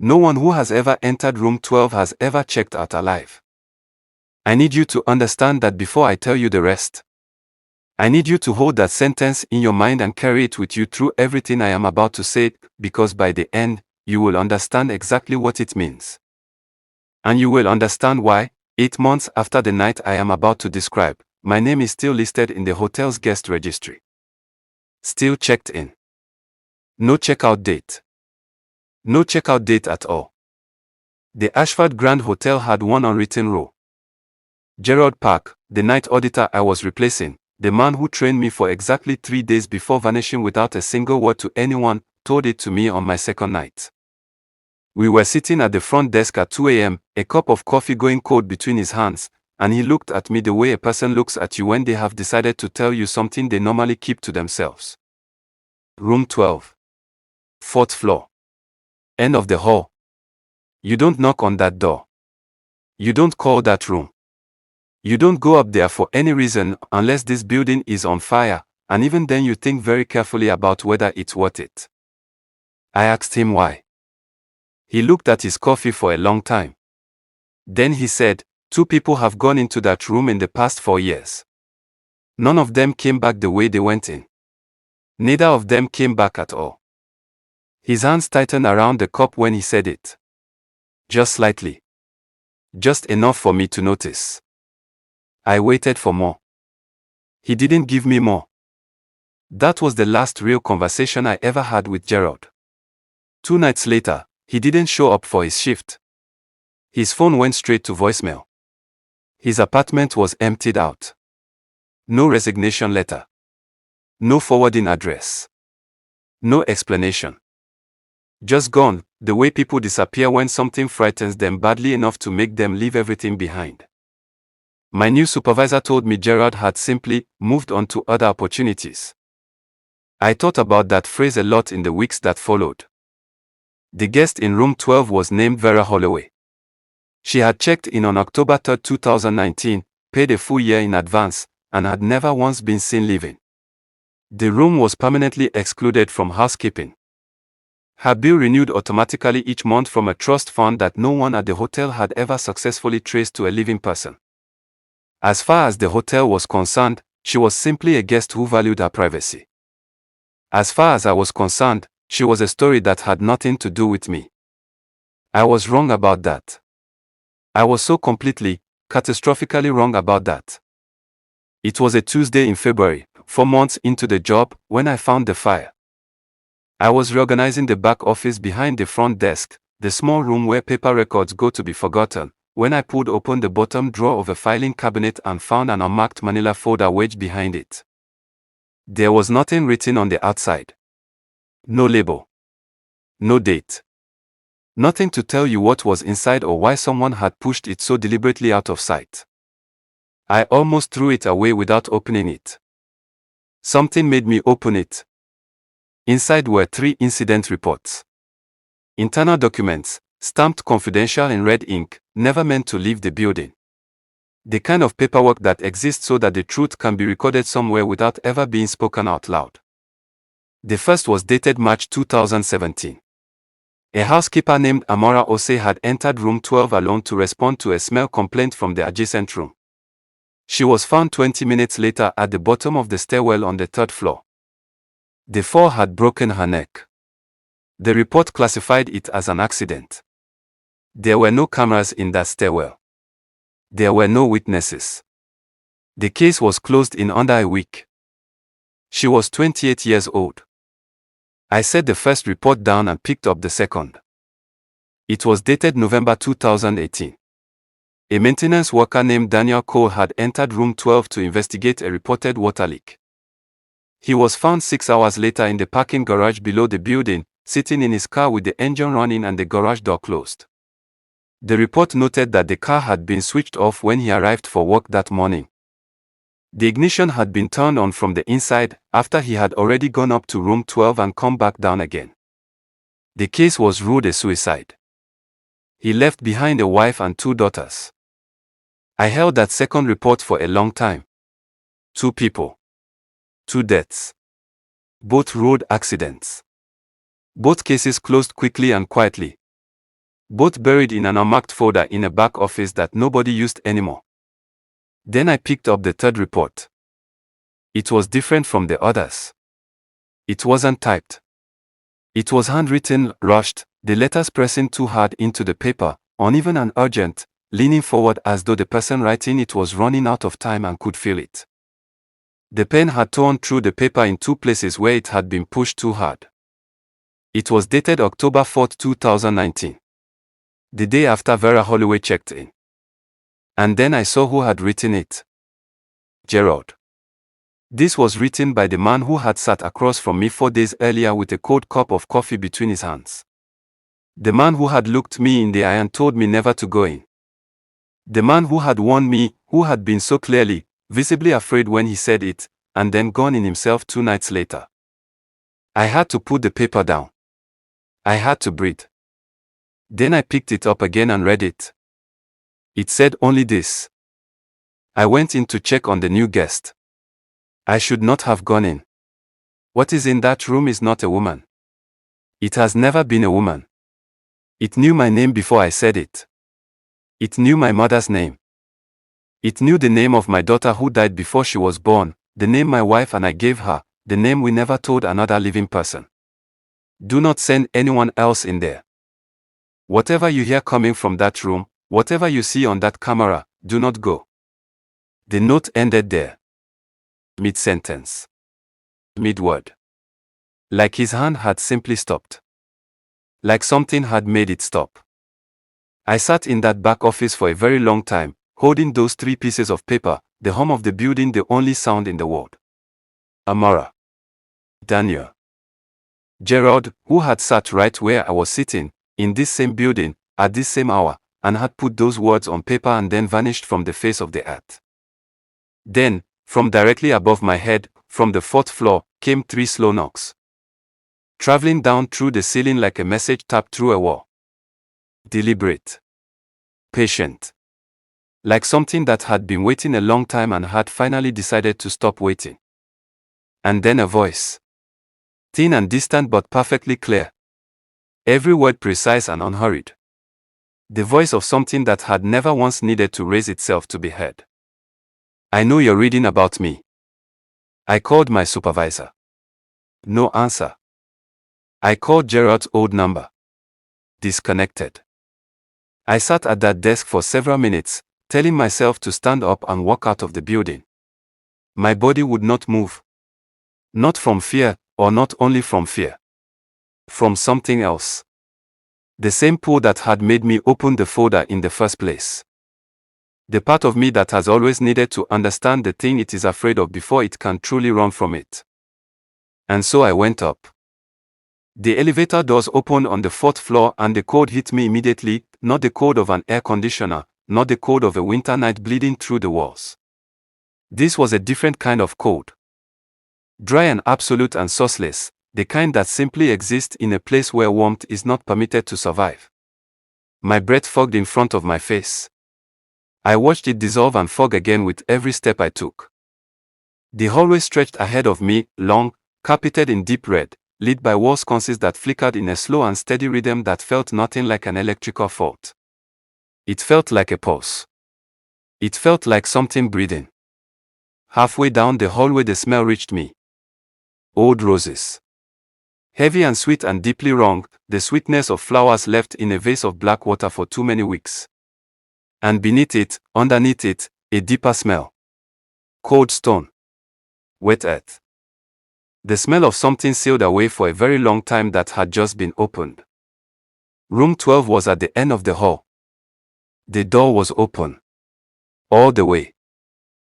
No one who has ever entered room 12 has ever checked out alive. I need you to understand that before I tell you the rest. I need you to hold that sentence in your mind and carry it with you through everything I am about to say, because by the end, you will understand exactly what it means. And you will understand why, 8 months after the night I am about to describe, my name is still listed in the hotel's guest registry. Still checked in. No checkout date. No checkout date at all. The Ashford Grand Hotel had one unwritten rule. Gerald Park, the night auditor I was replacing, the man who trained me for exactly 3 days before vanishing without a single word to anyone, told it to me on my second night. We were sitting at the front desk at 2 a.m., a cup of coffee going cold between his hands, and he looked at me the way a person looks at you when they have decided to tell you something they normally keep to themselves. Room 12. 4th floor. End of the hall. You don't knock on that door. You don't call that room. You don't go up there for any reason unless this building is on fire, and even then you think very carefully about whether it's worth it. I asked him why. He looked at his coffee for a long time. Then he said, 2 people have gone into that room in the past 4 years. None of them came back the way they went in. Neither of them came back at all. His hands tightened around the cup when he said it. Just slightly. Just enough for me to notice. I waited for more. He didn't give me more. That was the last real conversation I ever had with Gerald. 2 nights later, he didn't show up for his shift. His phone went straight to voicemail. His apartment was emptied out. No resignation letter. No forwarding address. No explanation. Just gone, the way people disappear when something frightens them badly enough to make them leave everything behind. My new supervisor told me Gerald had simply moved on to other opportunities. I thought about that phrase a lot in the weeks that followed. The guest in room 12 was named Vera Holloway. She had checked in on October 3, 2019, paid a full year in advance, and had never once been seen leaving. The room was permanently excluded from housekeeping. Her bill renewed automatically each month from a trust fund that no one at the hotel had ever successfully traced to a living person. As far as the hotel was concerned, she was simply a guest who valued her privacy. As far as I was concerned, she was a story that had nothing to do with me. I was wrong about that. I was so completely, catastrophically wrong about that. It was a Tuesday in February, 4 months into the job, when I found the fire. I was reorganizing the back office behind the front desk, the small room where paper records go to be forgotten, when I pulled open the bottom drawer of a filing cabinet and found an unmarked manila folder wedged behind it. There was nothing written on the outside. No label. No date. Nothing to tell you what was inside or why someone had pushed it so deliberately out of sight. I almost threw it away without opening it. Something made me open it. Inside were 3 incident reports. Internal documents, stamped confidential in red ink, never meant to leave the building. The kind of paperwork that exists so that the truth can be recorded somewhere without ever being spoken out loud. The first was dated March 2017. A housekeeper named Amora Ose had entered room 12 alone to respond to a smell complaint from the adjacent room. She was found 20 minutes later at the bottom of the stairwell on the 3rd floor. The fall had broken her neck. The report classified it as an accident. There were no cameras in that stairwell. There were no witnesses. The case was closed in under a week. She was 28 years old. I set the first report down and picked up the second. It was dated November 2018. A maintenance worker named Daniel Cole had entered room 12 to investigate a reported water leak. He was found 6 hours later in the parking garage below the building, sitting in his car with the engine running and the garage door closed. The report noted that the car had been switched off when he arrived for work that morning. The ignition had been turned on from the inside after he had already gone up to room 12 and come back down again. The case was ruled a suicide. He left behind a wife and 2 daughters. I held that second report for a long time. 2 people. 2 deaths. Both road accidents. Both cases closed quickly and quietly. both buried in an unmarked folder in a back office that nobody used anymore. Then I picked up the third report. It was different from the others. It wasn't typed. It was handwritten, rushed, the letters pressing too hard into the paper, uneven and urgent, leaning forward as though the person writing it was running out of time and could feel it. The pen had torn through the paper in two places where it had been pushed too hard. It was dated October 4, 2019. The day after Vera Holloway checked in. And then I saw who had written it. Gerald. This was written by the man who had sat across from me 4 days earlier with a cold cup of coffee between his hands. The man who had looked me in the eye and told me never to go in. The man who had warned me, who had been so clearly, visibly afraid when he said it, and then gone in himself 2 nights later. I had to put the paper down. I had to breathe. Then I picked it up again and read it. It said only this. I went in to check on the new guest. I should not have gone in. What is in that room is not a woman. It has never been a woman. It knew my name before I said it. It knew my mother's name. It knew the name of my daughter who died before she was born, the name my wife and I gave her, the name we never told another living person. Do not send anyone else in there. Whatever you hear coming from that room, whatever you see on that camera, do not go. The note ended there. Mid-sentence. Mid-word. Like his hand had simply stopped. Like something had made it stop. I sat in that back office for a very long time, holding those 3 pieces of paper, the hum of the building, the only sound in the world. Amara. Daniel. Gerald, who had sat right where I was sitting, in this same building, at this same hour, and had put those words on paper and then vanished from the face of the earth. Then, from directly above my head, from the 4th floor, came 3 slow knocks. Traveling down through the ceiling like a message tapped through a wall. Deliberate. Patient. Like something that had been waiting a long time and had finally decided to stop waiting. And then a voice. Thin and distant but perfectly clear. Every word precise and unhurried. The voice of something that had never once needed to raise itself to be heard. I know you're reading about me. I called my supervisor. No answer. I called Gerald's old number. Disconnected. I sat at that desk for several minutes, telling myself to stand up and walk out of the building. My body would not move. Not from fear, or not only from fear. From something else. The same pull that had made me open the folder in the first place. The part of me that has always needed to understand the thing it is afraid of before it can truly run from it. And so I went up. The elevator doors opened on the 4th floor and the cold hit me immediately, not the cold of an air conditioner, not the cold of a winter night bleeding through the walls. This was a different kind of cold. Dry and absolute and sourceless, the kind that simply exists in a place where warmth is not permitted to survive. My breath fogged in front of my face. I watched it dissolve and fog again with every step I took. The hallway stretched ahead of me, long, carpeted in deep red, lit by wall sconces that flickered in a slow and steady rhythm that felt nothing like an electrical fault. It felt like a pulse. It felt like something breathing. Halfway down the hallway the smell reached me. Old roses. Heavy and sweet and deeply wrong, the sweetness of flowers left in a vase of black water for too many weeks. And beneath it, underneath it, a deeper smell. Cold stone. Wet earth. The smell of something sealed away for a very long time that had just been opened. Room 12 was at the end of the hall. The door was open. All the way.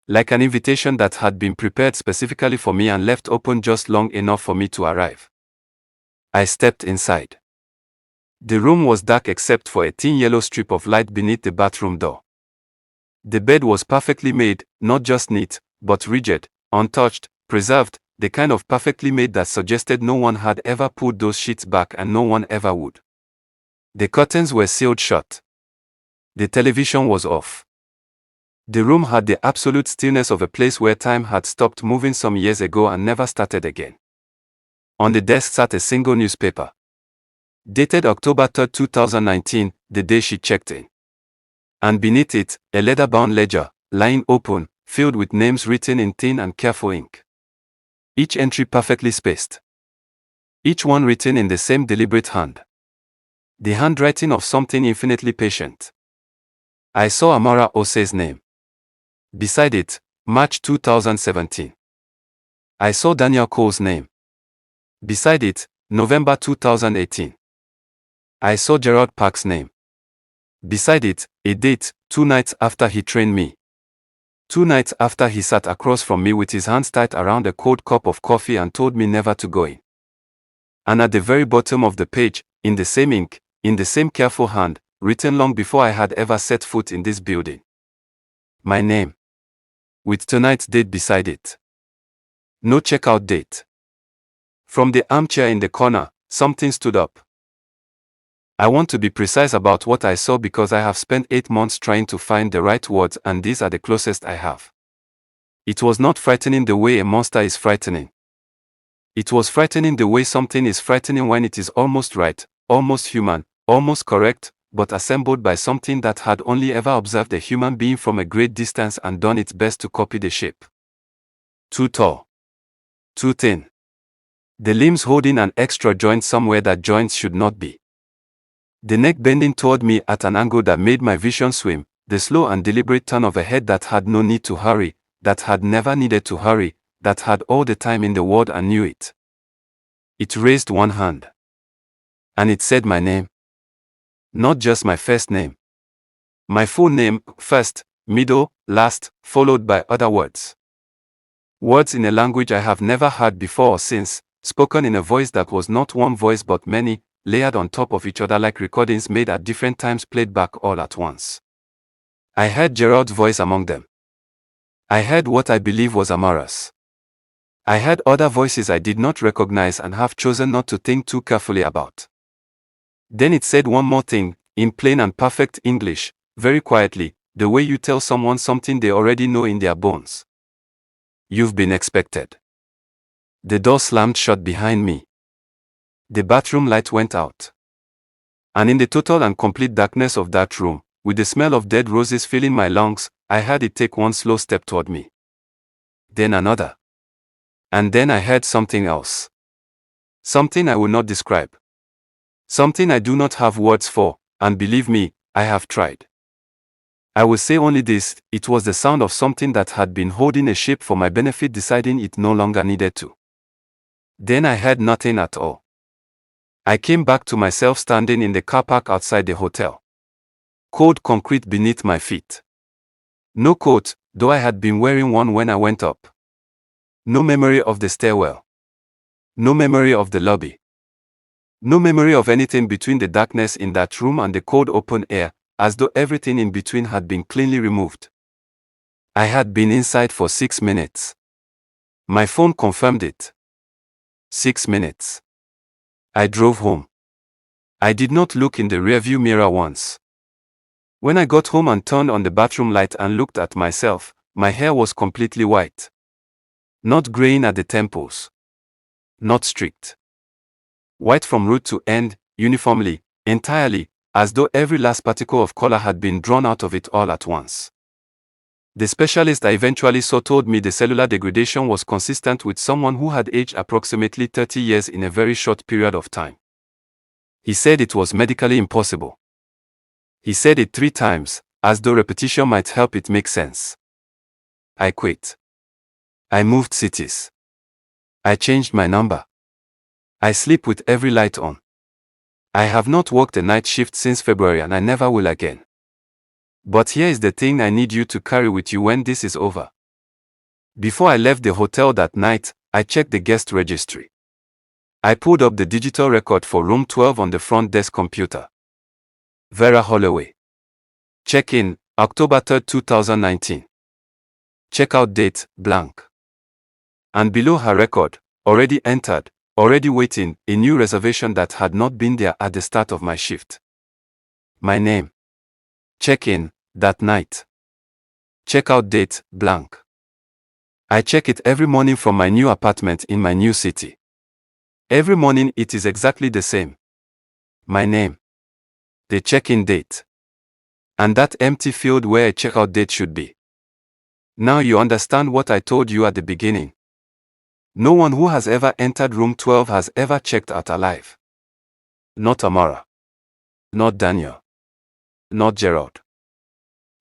Like an invitation that had been prepared specifically for me and left open just long enough for me to arrive. I stepped inside. The room was dark except for a thin yellow strip of light beneath the bathroom door. The bed was perfectly made, not just neat, but rigid, untouched, preserved, the kind of perfectly made that suggested no one had ever pulled those sheets back and no one ever would. The curtains were sealed shut. The television was off. The room had the absolute stillness of a place where time had stopped moving some years ago and never started again. On the desk sat a single newspaper. Dated October 3, 2019, the day she checked in. And beneath it, a leather-bound ledger, lying open, filled with names written in thin and careful ink. Each entry perfectly spaced. Each one written in the same deliberate hand. The handwriting of something infinitely patient. I saw Amara Ose's name. Beside it, March 2017. I saw Daniel Cole's name. Beside it, November 2018. I saw Gerard Park's name. Beside it, a date, 2 nights after he trained me. 2 nights after he sat across from me with his hands tight around a cold cup of coffee and told me never to go in. And at the very bottom of the page, in the same ink, in the same careful hand, written long before I had ever set foot in this building. My name. With tonight's date beside it. No checkout date. From the armchair in the corner, something stood up. I want to be precise about what I saw because I have spent 8 months trying to find the right words and these are the closest I have. It was not frightening the way a monster is frightening. It was frightening the way something is frightening when it is almost right, almost human, almost correct, but assembled by something that had only ever observed a human being from a great distance and done its best to copy the shape. Too tall. Too thin. The limbs holding an extra joint somewhere that joints should not be. The neck bending toward me at an angle that made my vision swim, the slow and deliberate turn of a head that had no need to hurry, that had never needed to hurry, that had all the time in the world and knew it. It raised one hand. And it said my name. Not just my first name. My full name, first, middle, last, followed by other words. Words in a language I have never heard before or since, spoken in a voice that was not one voice but many, layered on top of each other like recordings made at different times played back all at once. I heard Gerard's voice among them. I heard what I believe was Amara's. I heard other voices I did not recognize and have chosen not to think too carefully about. Then it said one more thing, in plain and perfect English, very quietly, the way you tell someone something they already know in their bones. You've been expected. The door slammed shut behind me. The bathroom light went out. And in the total and complete darkness of that room, with the smell of dead roses filling my lungs, I heard it take one slow step toward me. Then another. And then I heard something else. Something I will not describe. Something I do not have words for, and believe me, I have tried. I will say only this, it was the sound of something that had been holding a shape for my benefit deciding it no longer needed to. Then I heard nothing at all. I came back to myself standing in the car park outside the hotel. Cold concrete beneath my feet. No coat, though I had been wearing one when I went up. No memory of the stairwell. No memory of the lobby. No memory of anything between the darkness in that room and the cold open air, as though everything in between had been cleanly removed. I had been inside for 6 minutes. My phone confirmed it. 6 minutes. I drove home. I did not look in the rearview mirror once. When I got home and turned on the bathroom light and looked at myself, my hair was completely white. Not graying at the temples. Not streaked. White from root to end, uniformly, entirely, as though every last particle of color had been drawn out of it all at once. The specialist I eventually saw told me the cellular degradation was consistent with someone who had aged approximately 30 years in a very short period of time. He said it was medically impossible. He said it 3 times, as though repetition might help it make sense. I quit. I moved cities. I changed my number. I sleep with every light on. I have not worked a night shift since February and I never will again. But here is the thing I need you to carry with you when this is over. Before I left the hotel that night, I checked the guest registry. I pulled up the digital record for room 12 on the front desk computer. Vera Holloway. Check-in, October 3, 2019. Checkout date, blank. And below her record, already entered, already waiting, a new reservation that had not been there at the start of my shift. My name. Check-in, that night. Checkout date, blank. I check it every morning from my new apartment in my new city. Every morning it is exactly the same. My name. The check-in date. And that empty field where a checkout date should be. Now you understand what I told you at the beginning. No one who has ever entered room 12 has ever checked out alive. Not Amara. Not Daniel. Not Gerald.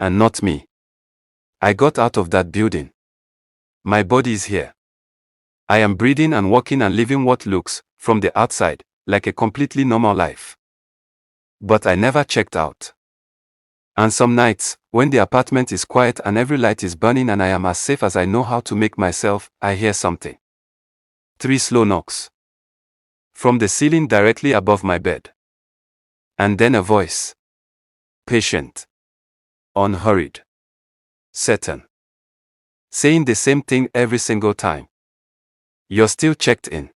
And not me. I got out of that building. My body is here. I am breathing and walking and living what looks, from the outside, like a completely normal life. But I never checked out. And some nights, when the apartment is quiet and every light is burning and I am as safe as I know how to make myself, I hear something. 3 slow knocks. From the ceiling directly above my bed. And then a voice. Patient. Unhurried. Certain. Saying the same thing every single time. You're still checked in.